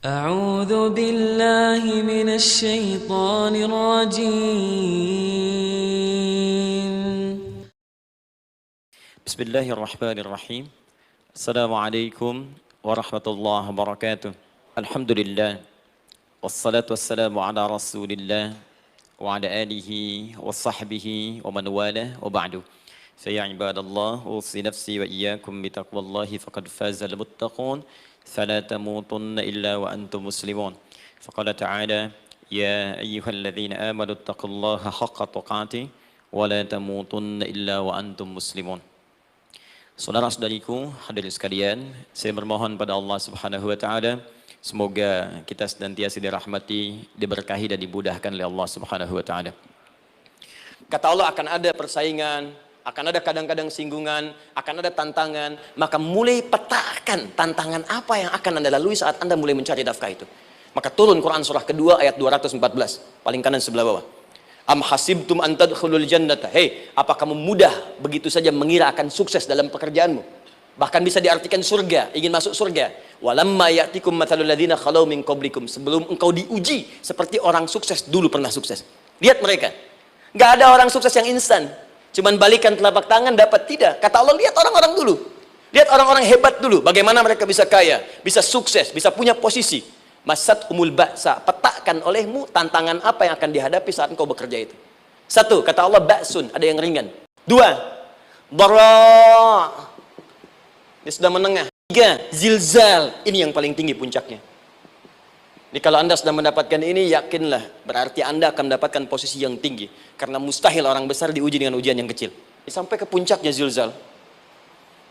أعوذ بالله من الشيطان الرجيم. بسم الله الرحمن الرحيم. السلام عليكم ورحمة الله وبركاته. الحمد لله والصلاة والسلام على رسول الله وعلى آله وصحبه ومن والاه وبعد. فيا عباد الله أوصي نفسي وإياكم بتقوى الله فقد فاز المتقون فلا تموتن إلا وأنتم مسلمون. فقال تعالى يا أيها الذين آمنوا اتقوا الله حق تقاته ولا تموتن إلا وأنتم مسلمون. Saudara-saudariku, hadirin sekalian, saya bermohon pada Allah Subhanahu wa taala semoga kita senantiasa dirahmati, diberkahi dan dimudahkan oleh Allah Subhanahu wa taala. Kata Allah akan ada persaingan, akan ada kadang-kadang singgungan, akan ada tantangan, maka mulai petakan tantangan apa yang akan Anda lalui saat Anda mulai mencari nafkah itu. Maka turun Quran surah kedua ayat 214, paling kanan sebelah bawah. Am hasibtum an tadkhulul jannata. Hei, apa kamu mudah begitu saja mengira akan sukses dalam pekerjaanmu? Bahkan bisa diartikan surga, ingin masuk surga. Walamma ya'tikum mathalul ladzina khalau min qablikum. Sebelum engkau diuji seperti orang sukses dulu pernah sukses. Lihat mereka. Enggak ada orang sukses yang instan. Cuman balikan telapak tangan dapat, tidak. Kata Allah, lihat orang-orang dulu. Lihat orang-orang hebat dulu, bagaimana mereka bisa kaya, bisa sukses, bisa punya posisi. Masat umul ba'sa, petakan olehmu tantangan apa yang akan dihadapi saat engkau bekerja itu. Satu, kata Allah, ba'sun, ada yang ringan. Dua, dara, ini sudah menengah. Tiga, zilzal, ini yang paling tinggi puncaknya. Jadi kalau Anda sudah mendapatkan ini, yakinlah, berarti Anda akan mendapatkan posisi yang tinggi. Karena mustahil orang besar diuji dengan ujian yang kecil. Sampai ke puncaknya zilzal.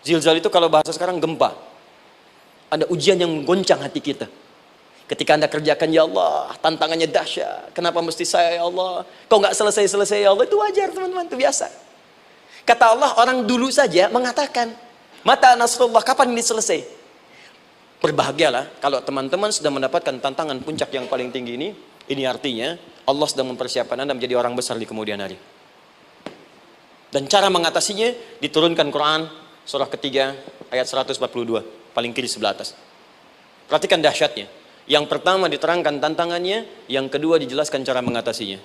Zilzal itu kalau bahasa sekarang gempa. Ada ujian yang menggoncang hati kita. Ketika Anda kerjakan, ya Allah, tantangannya dahsyat. Kenapa mesti saya, ya Allah? Kau nggak selesai-selesai, ya Allah. Itu wajar, teman-teman. Itu biasa. Kata Allah, orang dulu saja mengatakan, mata nasrullah, kapan ini selesai? Berbahagialah kalau teman-teman sudah mendapatkan tantangan puncak yang paling tinggi ini. Ini artinya Allah sedang mempersiapkan Anda menjadi orang besar di kemudian hari. Dan cara mengatasinya diturunkan Quran surah ketiga ayat 142, paling kiri sebelah atas. Perhatikan dahsyatnya. Yang pertama diterangkan tantangannya, yang kedua dijelaskan cara mengatasinya.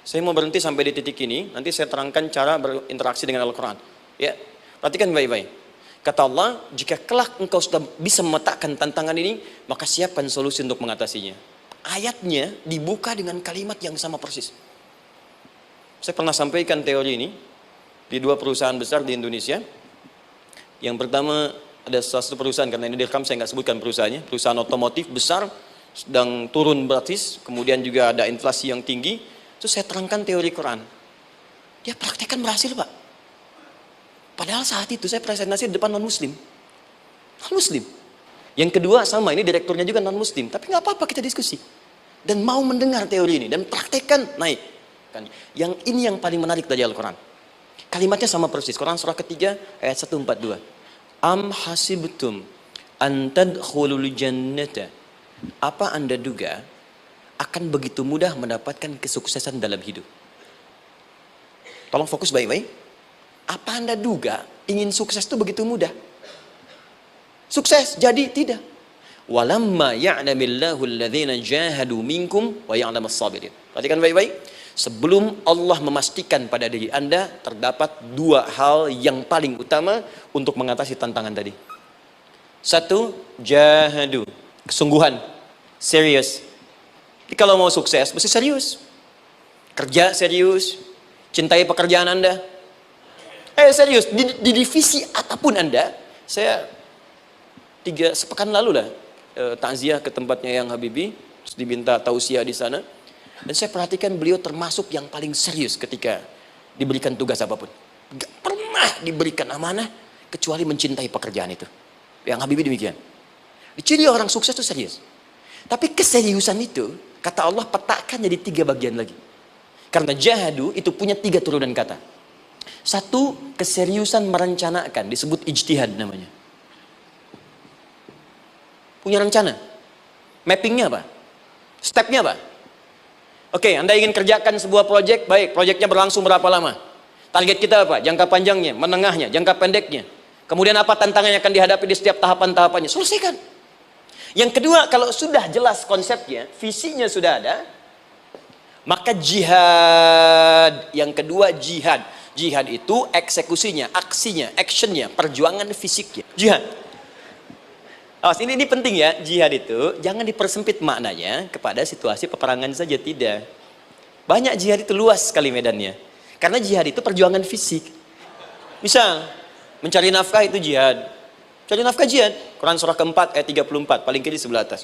Saya mau berhenti sampai di titik ini, nanti saya terangkan cara berinteraksi dengan Al-Quran. Ya, perhatikan baik-baik. Kata Allah, jika kelak engkau sudah bisa memetakan tantangan ini, maka siapkan solusi untuk mengatasinya. Ayatnya dibuka dengan kalimat yang sama persis. Saya pernah sampaikan teori ini di dua perusahaan besar di Indonesia. Yang pertama, ada salah satu perusahaan, karena ini direkam saya nggak sebutkan perusahaannya, perusahaan otomotif besar, sedang turun gratis, kemudian juga ada inflasi yang tinggi. Terus saya terangkan teori Quran. Dia praktekkan berhasil, Pak. Padahal saat itu saya presentasi di depan non-muslim. Non-muslim. Yang kedua sama, ini direkturnya juga non-muslim. Tapi nggak apa-apa, kita diskusi. Dan mau mendengar teori ini, dan praktekkan, naik. Yang ini yang paling menarik dari Al-Quran. Kalimatnya sama persis. Quran surah ketiga ayat 142. Am hasibtum an tadkhulul jannata. Apa Anda duga akan begitu mudah mendapatkan kesuksesan dalam hidup? Tolong fokus baik-baik. Apa Anda duga ingin sukses itu begitu mudah? Sukses jadi tidak. Walamma ya'lamillahu alladhina jahadu minkum wa ya'lamas sabirin. Perhatikan baik-baik. Sebelum Allah memastikan pada diri Anda terdapat dua hal yang paling utama untuk mengatasi tantangan tadi. Satu, jahadu, kesungguhan, serius. Jadi kalau mau sukses, mesti serius. Kerja serius, cintai pekerjaan Anda. Serius, di divisi apapun Anda. Saya sepekan lalu lah takziah ke tempatnya yang Habibie, terus diminta tausiah di sana. Dan saya perhatikan beliau termasuk yang paling serius ketika diberikan tugas apapun. Gak pernah diberikan amanah kecuali mencintai pekerjaan itu. Yang Habibie demikian. Ciri orang sukses itu serius. Tapi keseriusan itu, kata Allah, petakan jadi 3 bagian lagi. Karena jahadu itu punya 3 turunan kata. Satu, keseriusan merencanakan, disebut ijtihad namanya. Punya rencana. Mappingnya apa? Stepnya apa? Oke, Anda ingin kerjakan sebuah proyek, baik, proyeknya berlangsung berapa lama? Target kita apa? Jangka panjangnya, menengahnya, jangka pendeknya. Kemudian apa tantangan yang akan dihadapi di setiap tahapan-tahapannya? Selesaikan. Yang kedua, kalau sudah jelas konsepnya, visinya sudah ada, maka jihad. Yang kedua jihad. Jihad itu eksekusinya, aksinya, actionnya, perjuangan fisiknya. Jihad. Awas, ini penting ya. Jihad itu jangan dipersempit maknanya kepada situasi peperangan saja, tidak. Banyak jihad itu luas sekali medannya. Karena jihad itu perjuangan fisik. Misal, mencari nafkah itu jihad. Cari nafkah jihad. Quran surah keempat ayat 34, paling kiri sebelah atas.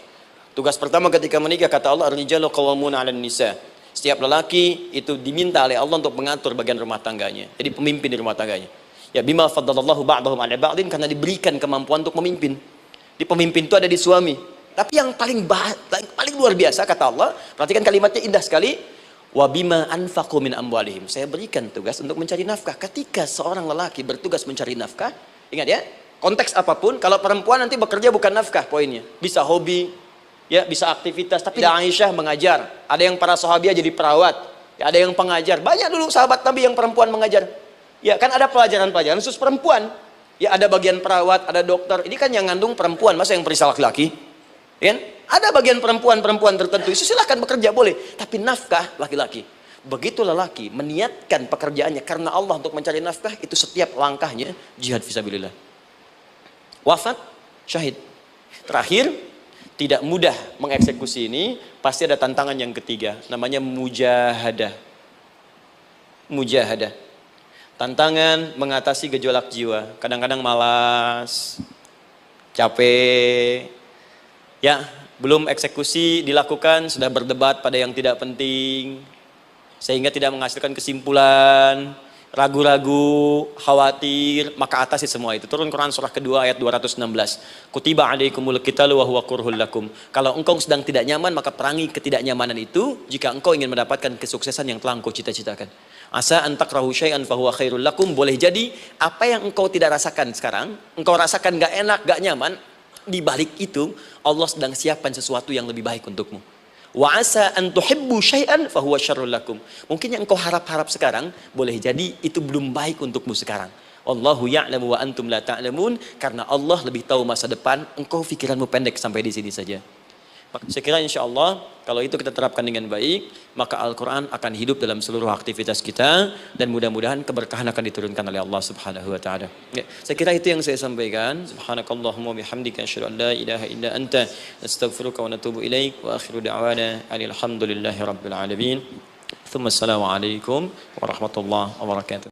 Tugas pertama ketika menikah, kata Allah, ar-rijalu qawwamuna 'alan nisa. Setiap lelaki itu diminta oleh Allah untuk mengatur bagian rumah tangganya. Jadi pemimpin di rumah tangganya. Ya bima faddalallahu ba'dahum 'ala ba'din, karena diberikan kemampuan untuk memimpin. Di pemimpin itu ada di suami. Tapi yang paling luar biasa kata Allah, perhatikan kalimatnya indah sekali. Wa bima anfaqu min amwalihim. Saya berikan tugas untuk mencari nafkah. Ketika seorang lelaki bertugas mencari nafkah, ingat ya, konteks apapun, kalau perempuan nanti bekerja bukan nafkah poinnya. Bisa hobi, ya bisa aktivitas, tapi Aisyah mengajar, ada yang para sahabiah jadi perawat, ya, ada yang pengajar, banyak dulu sahabat Nabi yang perempuan mengajar, ya kan ada pelajaran-pelajaran khusus perempuan, ya ada bagian perawat, ada dokter, ini kan yang ngandung perempuan, masa yang perisa laki-laki, kan? Ada bagian perempuan tertentu, itu silahkan bekerja boleh, tapi nafkah laki-laki. Begitu lelaki meniatkan pekerjaannya karena Allah untuk mencari nafkah, itu setiap langkahnya jihad fisabilillah. Wafat, syahid. Terakhir, tidak mudah mengeksekusi ini, pasti ada tantangan yang ketiga, namanya mujahadah. Mujahadah. Tantangan mengatasi gejolak jiwa. Kadang-kadang malas, capek, ya belum eksekusi dilakukan, sudah berdebat pada yang tidak penting, sehingga tidak menghasilkan kesimpulan, ragu-ragu, khawatir, maka atasi semua itu. Turun Quran surah kedua ayat 216. Kutiba alaikumul qitalu wa huwa kurhul lakum. Kalau engkau sedang tidak nyaman, maka perangi ketidaknyamanan itu jika engkau ingin mendapatkan kesuksesan yang telah engkau cita-citakan. Asa an takrahu syai'an fa huwa khairul lakum. Boleh jadi apa yang engkau tidak rasakan sekarang, engkau rasakan gak enak, gak nyaman, di balik itu Allah sedang siapkan sesuatu yang lebih baik untukmu. Wa asa an tuhibbu syai'an fa huwa syarrul lakum. Mungkin yang engkau harap-harap sekarang boleh jadi itu belum baik untukmu sekarang. Wallahu ya'lamu wa antum la ta'lamun, karena Allah lebih tahu masa depan, engkau pikiranmu pendek sampai di sini saja. Saya kira insyaallah kalau itu kita terapkan dengan baik, maka Al-Qur'an akan hidup dalam seluruh aktivitas kita dan mudah-mudahan keberkahan akan diturunkan oleh Allah Subhanahu wa taala. Ya, saya kira itu yang saya sampaikan. Subhanakallahumma bihamdika asyhadu an la ilaha illa anta astaghfiruka wa atubu ilaik wa akhiru da'wana alhamdulillahi rabbil alamin. Assalamualaikum warahmatullahi wabarakatuh.